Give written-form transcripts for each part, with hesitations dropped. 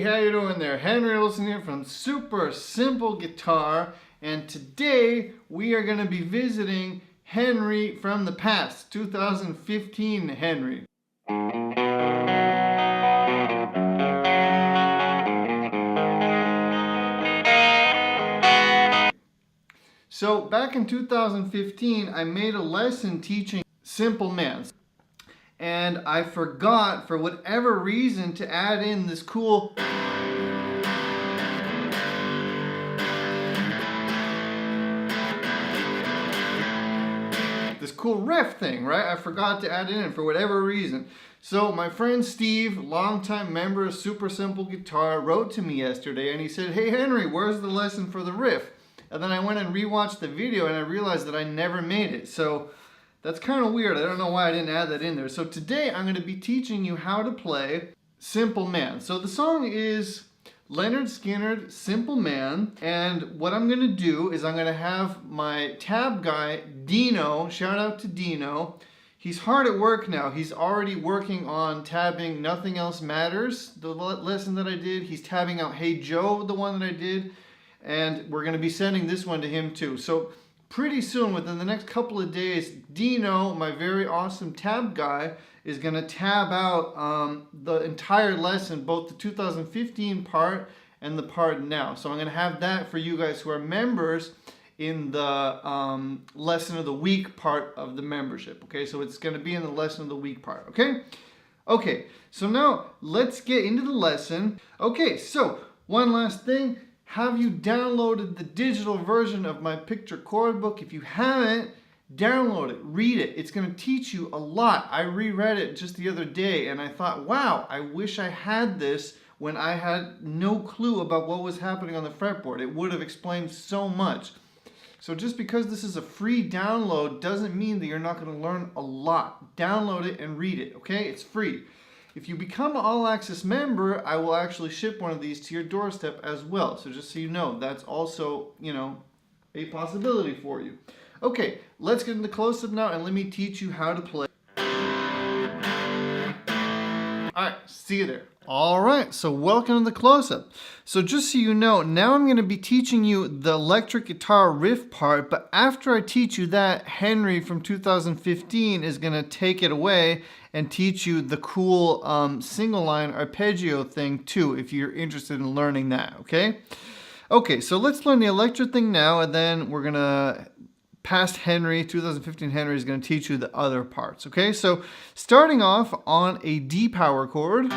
how you doing there? Henry Olsen here from Super Simple Guitar, and today we are going to be visiting Henry from the past, 2015 Henry. So back in 2015, I made a lesson teaching Simple Man. And I forgot, for whatever reason, to add in this cool riff thing, right? I forgot to add it in for whatever reason. So my friend Steve, longtime member of Super Simple Guitar, wrote to me yesterday and he said, "Hey Henry, where's the lesson for the riff?" And then I went and rewatched the video and I realized that I never made it. So that's kind of weird. I don't know why I didn't add that in there. So today I'm going to be teaching you how to play Simple Man. So the song is Lynyrd Skynyrd, Simple Man. And what I'm going to do is I'm going to have my tab guy, Dino, shout out to Dino. He's hard at work now. He's already working on tabbing Nothing Else Matters, the lesson that I did. He's tabbing out Hey Joe, the one that I did. And we're going to be sending this one to him too. So pretty soon, within the next couple of days, Dino, my very awesome tab guy, is going to tab out the entire lesson, both the 2015 part and the part now. So I'm going to have that for you guys who are members in the lesson of the week part of the membership. Okay, so it's going to be in the lesson of the week part. Okay? Okay, so now let's get into the lesson. Okay, so one last thing. Have you downloaded the digital version of my picture chord book? If you haven't, download it, read it. It's going to teach you a lot. I reread it just the other day and I thought, wow, I wish I had this when I had no clue about what was happening on the fretboard. It would have explained so much. So just because this is a free download doesn't mean that you're not going to learn a lot. Download it and read it, okay? It's free. If you become an All Access member, I will actually ship one of these to your doorstep as well. So just so you know, that's also, a possibility for you. Okay, let's get into the close-up now and let me teach you how to play. Alright, see you there. Alright, so welcome to the close-up. So just so you know, now I'm going to be teaching you the electric guitar riff part, but after I teach you that, Henry from 2015 is going to take it away and teach you the cool single line arpeggio thing too, if you're interested in learning that, okay? Okay, so let's learn the electric thing now, and then we're going to past Henry, 2015 Henry is going to teach you the other parts, okay? So starting off on a D power chord,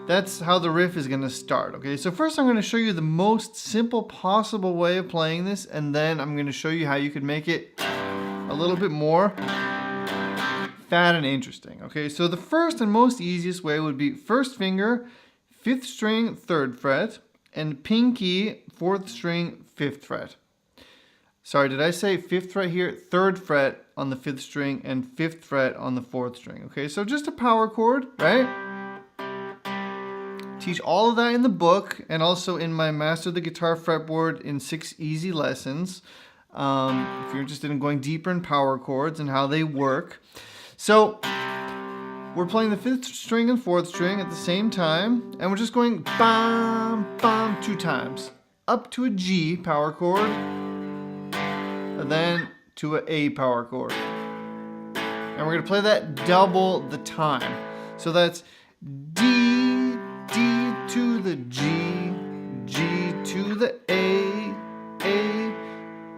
that's how the riff is going to start, okay? So first I'm going to show you the most simple possible way of playing this, and then I'm going to show you how you can make it a little bit more fat and interesting, okay? So the first and most easiest way would be first finger, 5th string, 3rd fret, and pinky, 4th string, 5th fret. Sorry, did I say 5th fret here? 3rd fret on the 5th string and 5th fret on the 4th string. Okay, so just a power chord, right? Teach all of that in the book and also in my Master the Guitar Fretboard in 6 easy lessons. If you're interested in going deeper in power chords and how they work. So we're playing the 5th string and 4th string at the same time, and we're just going bam, bam 2 times. Up to a G power chord, and then to an A power chord. And we're going to play that double the time. So that's D, D to the G, G to the A,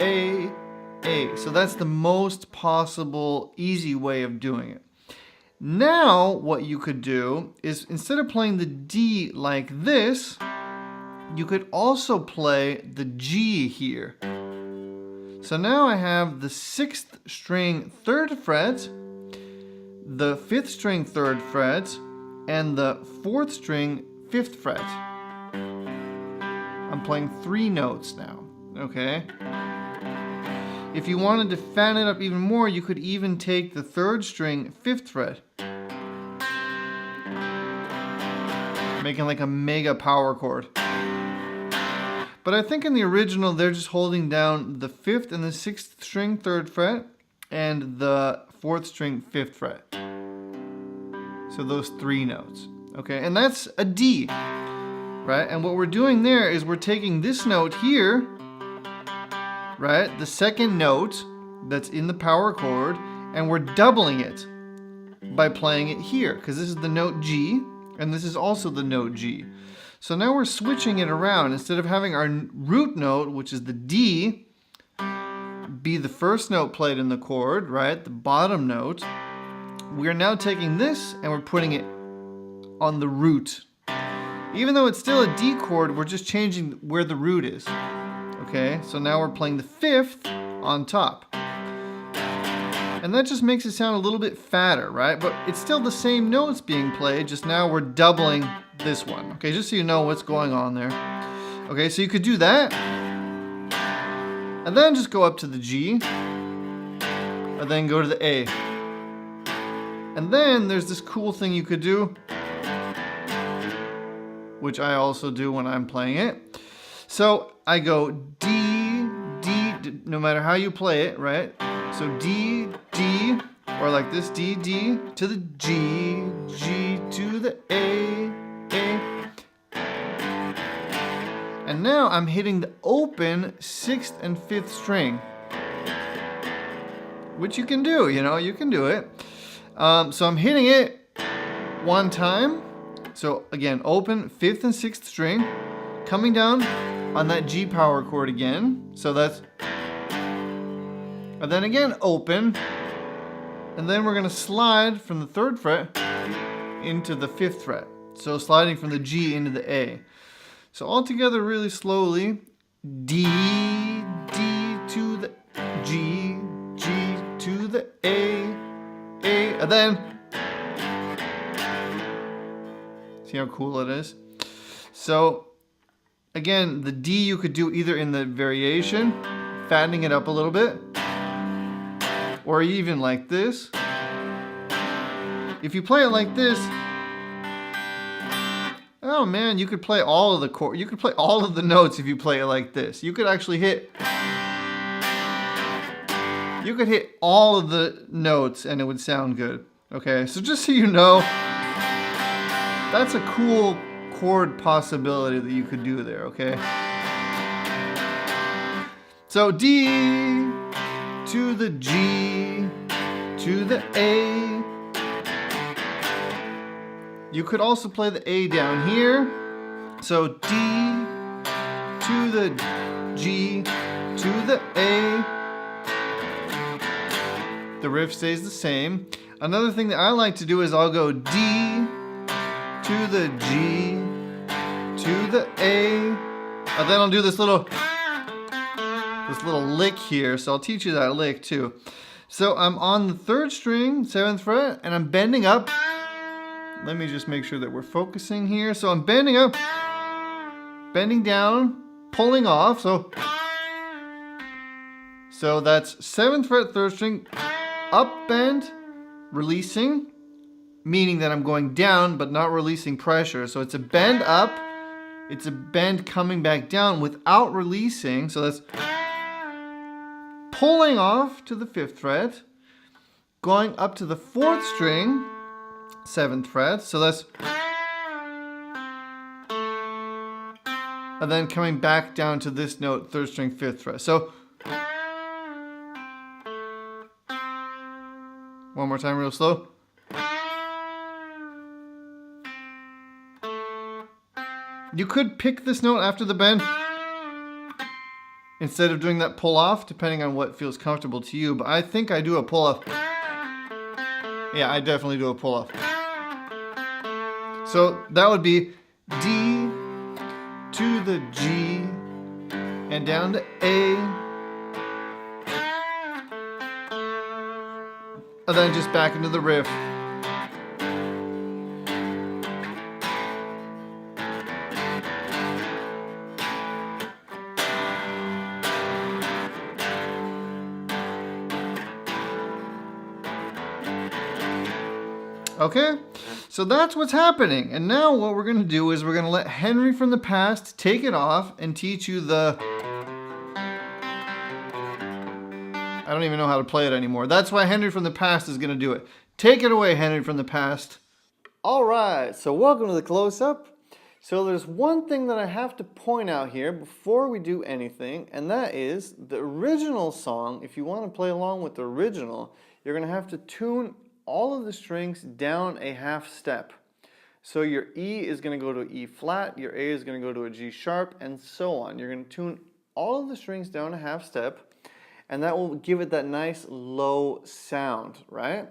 A. So that's the most possible easy way of doing it. Now what you could do is, instead of playing the D like this, you could also play the G here. So now I have the 6th string 3rd fret, the 5th string 3rd fret, and the 4th string 5th fret. I'm playing 3 notes now, okay? If you wanted to fan it up even more, you could even take the 3rd string 5th fret, making like a mega power chord. But I think in the original, they're just holding down the 5th and the 6th string 3rd fret and the 4th string 5th fret. So those 3 notes. Okay, and that's a D. right? And what we're doing there is we're taking this note here, right? The second note that's in the power chord, and we're doubling it by playing it here, because this is the note G, and this is also the note G. So now we're switching it around. Instead of having our root note, which is the D, be the first note played in the chord, right? The bottom note. We're now taking this and we're putting it on the root. Even though it's still a D chord, we're just changing where the root is. Okay, so now we're playing the fifth on top. And that just makes it sound a little bit fatter, right? But it's still the same notes being played, just now we're doubling this one. Okay, just so you know what's going on there. Okay, so you could do that. And then just go up to the G. And then go to the A. And then there's this cool thing you could do, which I also do when I'm playing it. So I go D, D, no matter how you play it, right? So D, D, or like this, D, D, to the G, G, to the A, A. And now I'm hitting the open 6th and 5th string, which you can do, you know, you can do it. So I'm hitting it one time. So again, open 5th and 6th string, coming down on that G power chord again. So that's, and then again open, and then we're gonna slide from the 3rd fret into the 5th fret. So sliding from the G into the A. So all together really slowly, D, D to the G, G to the A, and then, see how cool it is? So again, the D you could do either in the variation, fattening it up a little bit, or even like this. If you play it like this, oh man, you could play all of the chord, you could play all of the notes if you play it like this. You could actually hit, you could hit all of the notes and it would sound good. Okay, so just so you know, that's a cool chord possibility that you could do there, okay? So D to the G to the A. You could also play the A down here. So D to the G to the A. The riff stays the same. Another thing that I like to do is I'll go D to the G to the A. And then I'll do this little lick here. So I'll teach you that lick too. So I'm on the 3rd string, 7th fret, and I'm bending up. Let me just make sure that we're focusing here. So I'm bending up, bending down, pulling off. So that's 7th fret, 3rd string, up bend, releasing, meaning that I'm going down but not releasing pressure. So it's a bend up, it's a bend coming back down without releasing. So that's pulling off to the 5th fret, going up to the 4th string, 7th fret. So that's, and then coming back down to this note, 3rd string, 5th fret. So one more time real slow. You could pick this note after the bend instead of doing that pull off, depending on what feels comfortable to you, but I think I do a pull off. Yeah, I definitely do a pull off. So that would be D to the G and down to A. And then just back into the riff. Okay, so that's what's happening. And now what we're going to do is we're going to let Henry from the past take it off and teach you the... I don't even know how to play it anymore. That's why Henry from the past is going to do it. Take it away, Henry from the past. All right, so welcome to the close-up. So there's one thing that I have to point out here before we do anything, and that is the original song. If you want to play along with the original, you're going to have to tune all of the strings down a half step. So your E is going to go to E flat, your A is going to go to a G sharp, and so on. You're going to tune all of the strings down a half step, and that will give it that nice low sound, right?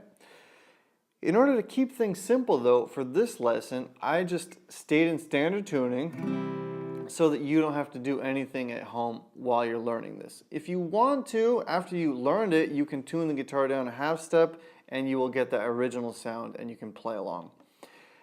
In order to keep things simple though, for this lesson, I just stayed in standard tuning so that you don't have to do anything at home while you're learning this. If you want to, after you learned it, you can tune the guitar down a half step and you will get that original sound and you can play along.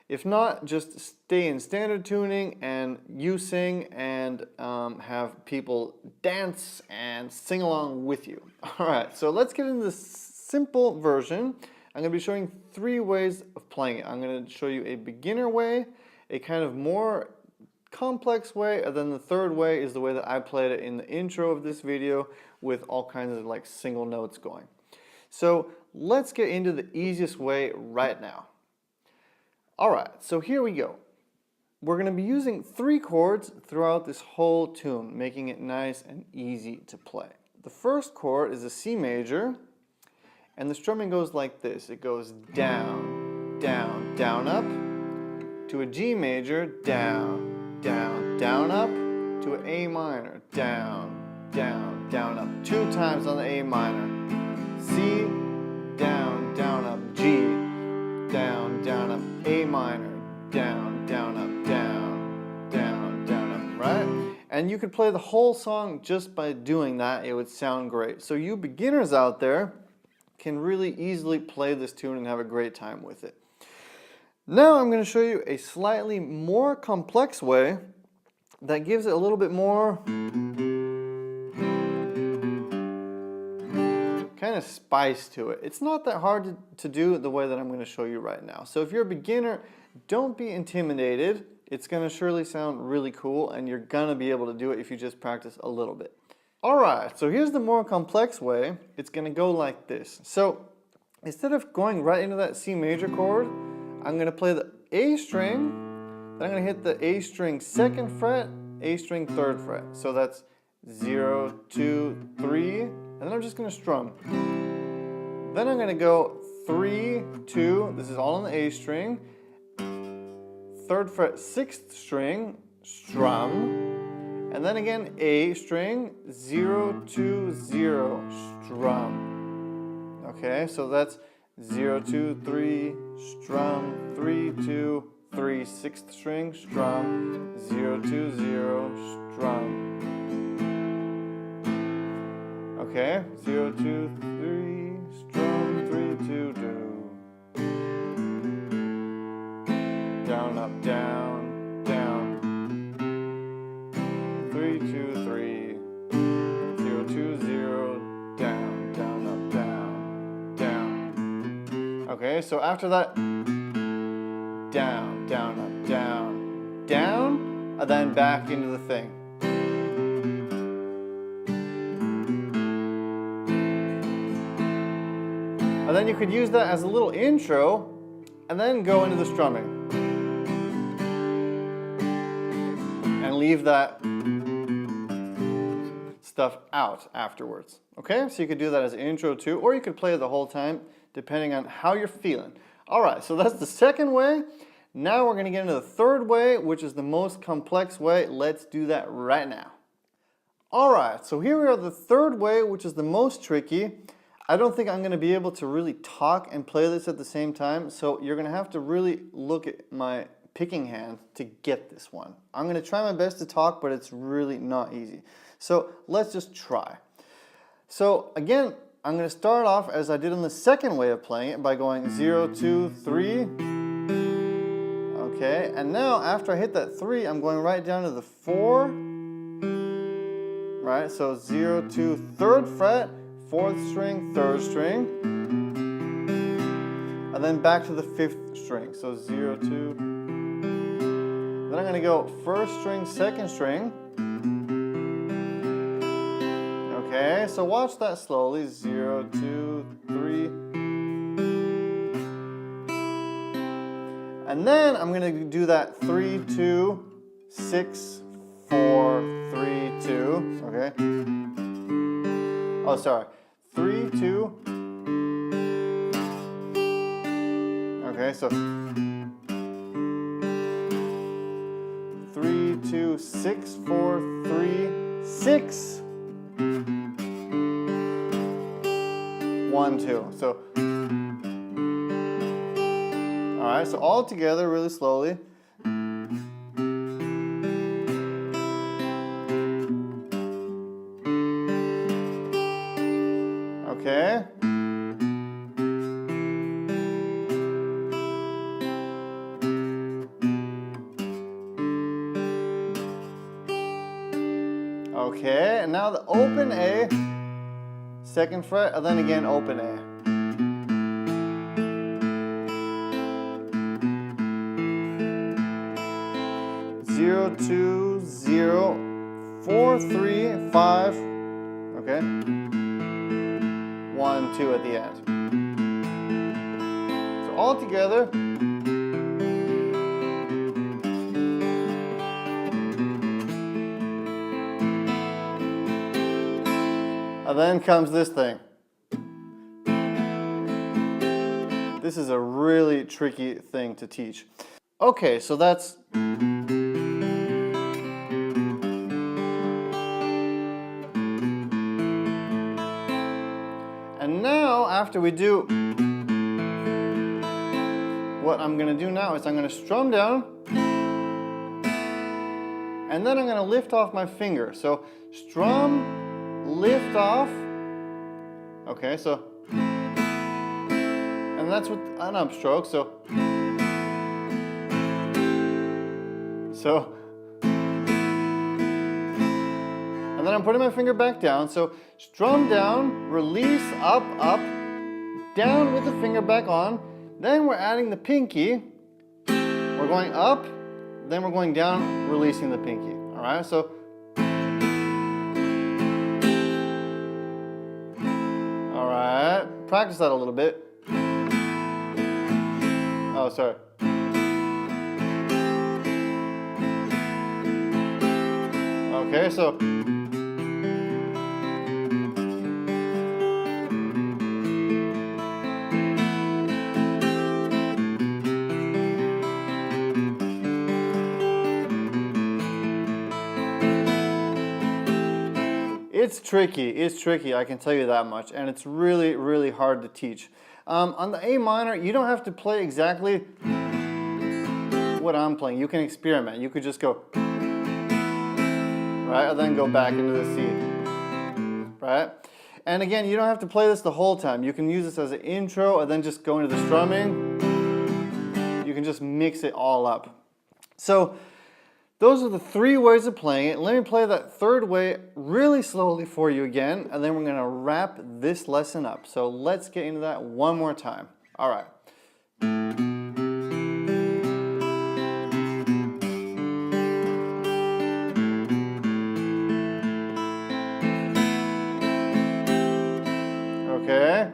If not, just stay in standard tuning and you sing and have people dance and sing along with you. All right, so let's get into the simple version. I'm going to be showing 3 ways of playing it. I'm going to show you a beginner way, a kind of more complex way, and then the third way is the way that I played it in the intro of this video with all kinds of like single notes going. So let's get into the easiest way right now. Alright, so here we go. We're going to be using 3 chords throughout this whole tune, making it nice and easy to play. The first chord is a C major, and the strumming goes like this. It goes down, down, down, up, to a G major, down, down, down, up, to an A minor, down, down, down, up. 2 times on the A minor. C, down, down, up, G, down, down, up, A minor, down, down, up, down, down, down, up, right? And you could play the whole song just by doing that. It would sound great. So you beginners out there can really easily play this tune and have a great time with it. Now I'm going to show you a slightly more complex way that gives it a little bit more kind of spice to it. It's not that hard to do the way that I'm going to show you right now. So if you're a beginner, don't be intimidated. It's going to surely sound really cool and you're going to be able to do it if you just practice a little bit. Alright, so here's the more complex way. It's going to go like this. So instead of going right into that C major chord, I'm going to play the A string, then I'm going to hit the A string 2nd fret, A string 3rd fret. So that's 0, 2, 3, and then I'm just going to strum. Then I'm going to go 3, 2, this is all on the A string, 3rd fret 6th string, strum, and then again, A string, 0, 2, 0, strum. Okay, so that's 0, 2, 3, strum, 3, 2, 3, 6th string, strum, 0, 2, 0, strum. Okay, 0, 2, 3, strum, 3, 2, do. Down, up, down, down. 3, 2, 3, 0, 2, 0, down, down, up, down, down. Okay, so after that, down, down, up, down, down, and then back into the thing. And then you could use that as a little intro, and then go into the strumming. And leave that stuff out afterwards. Okay, so you could do that as an intro too, or you could play it the whole time depending on how you're feeling. Alright, so that's the second way. Now we're going to get into the third way, which is the most complex way. Let's do that right now. Alright, so here we are, the third way, which is the most tricky. I don't think I'm going to be able to really talk and play this at the same time, so you're going to have to really look at my picking hand to get this one. I'm going to try my best to talk, but it's really not easy. So let's just try. So again, I'm going to start off as I did on the second way of playing it by going 0, 2, 3. Okay, and now after I hit that 3, I'm going right down to the 4. Right, so 0, 2, 3rd fret, 4th string, 3rd string. And then back to the 5th string, so 0, 2. Then I'm going to go 1st string, 2nd string. Okay, so watch that slowly. 0, 2, 3. And then I'm going to do that 3, 2, 6, 4, 3, 2. Okay. Oh, sorry. 3, 2. Okay, so 3, 2, 6, 4, 3, 6. 1, 2. So, all right, so all together really slowly. Okay. Okay, and now the open A, second fret, and then again open A. 0, 2, 0, 4, 3, 5. Okay. 1, 2 at the end. So all together. And then comes this thing. This is a really tricky thing to teach. Okay, so that's... And now, after we do, what I'm going to do now is I'm going to strum down, and then I'm going to lift off my finger. So strum, lift off. Okay, so, and that's with an upstroke. So, and then I'm putting my finger back down. So strum down, release, up, up, down with the finger back on. Then we're adding the pinky. We're going up, then we're going down, releasing the pinky. All right, so. All right, practice that a little bit. Oh, sorry. Okay, so. It's tricky, I can tell you that much, and it's really, really hard to teach. On the A minor, you don't have to play exactly what I'm playing. You can experiment. You could just go, right, and then go back into the C, right? And again, you don't have to play this the whole time. You can use this as an intro, and then just go into the strumming. You can just mix it all up. So, those are the 3 ways of playing it. Let me play that third way really slowly for you again, and then we're going to wrap this lesson up. So let's get into that one more time. All right. Okay.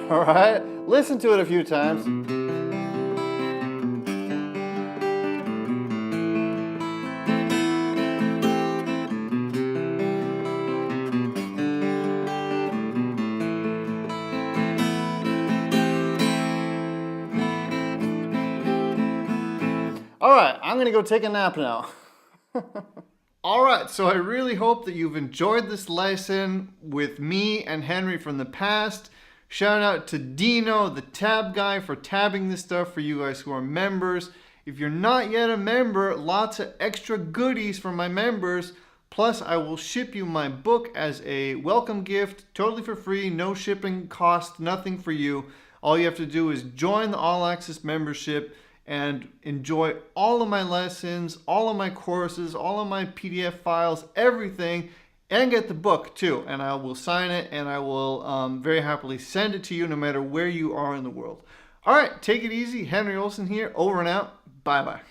All right, listen to it a few times. All right, I'm gonna go take a nap now. All right, so I really hope that you've enjoyed this lesson with me and Henry from the past. Shout out to Dino, the tab guy, for tabbing this stuff for you guys who are members. If you're not yet a member, lots of extra goodies for my members. Plus, I will ship you my book as a welcome gift, totally for free, no shipping cost, nothing for you. All you have to do is join the All Access membership and enjoy all of my lessons, all of my courses, all of my PDF files, everything. And get the book too, and I will sign it, and I will very happily send it to you no matter where you are in the world. All right, take it easy. Henry Olsen here, over and out. Bye-bye.